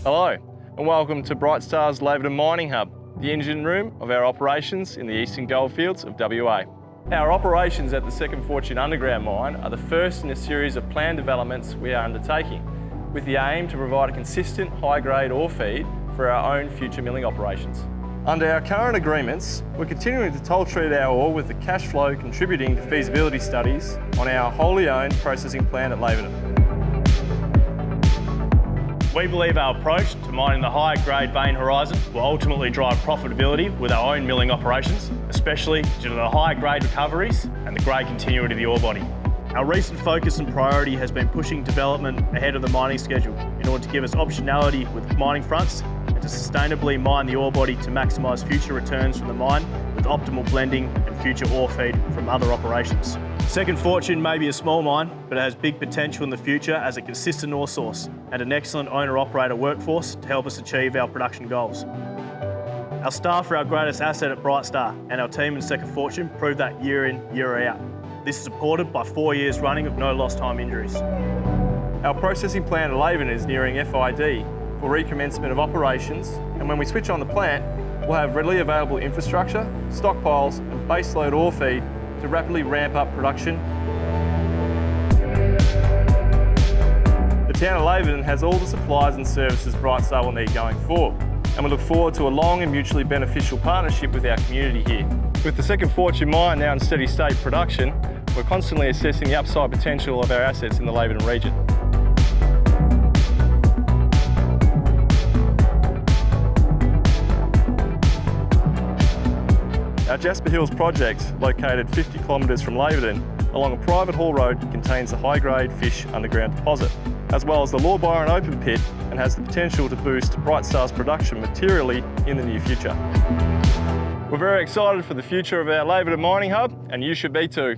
Hello and welcome to Brightstar's Laverton Mining Hub, the engine room of our operations in the eastern goldfields of WA. Our operations at the Second Fortune underground mine are the first in a series of planned developments we are undertaking, with the aim to provide a consistent high-grade ore feed for our own future milling operations. Under our current agreements, we're continuing to toll treat our ore with the cash flow contributing to feasibility studies on our wholly owned processing plant at Laverton. We believe our approach to mining the higher grade vein horizon will ultimately drive profitability with our own milling operations, especially due to the high grade recoveries and the grade continuity of the ore body. Our recent focus and priority has been pushing development ahead of the mining schedule in order to give us optionality with mining fronts and to sustainably mine the ore body to maximise future returns from the mine with optimal blending and future ore feed from other operations. Second Fortune may be a small mine, but it has big potential in the future as a consistent ore source and an excellent owner-operator workforce to help us achieve our production goals. Our staff are our greatest asset at Brightstar, and our team in Second Fortune prove that year in, year out. This is supported by 4 years running of no lost time injuries. Our processing plant at Laverton is nearing FID for recommencement of operations, and when we switch on the plant, we'll have readily available infrastructure, stockpiles and baseload ore feed to rapidly ramp up production. The town of Laverton has all the supplies and services Brightstar will need going forward, and we look forward to a long and mutually beneficial partnership with our community here. With the Second Fortune mine now in steady state production, we're constantly assessing the upside potential of our assets in the Laverton region. Our Jasper Hills project, located 50 kilometres from Laverton, along a private haul road, contains a high-grade fish underground deposit, as well as the Byron open pit, and has the potential to boost Brightstar's production materially in the near future. We're very excited for the future of our Laverton Mining Hub, and you should be too.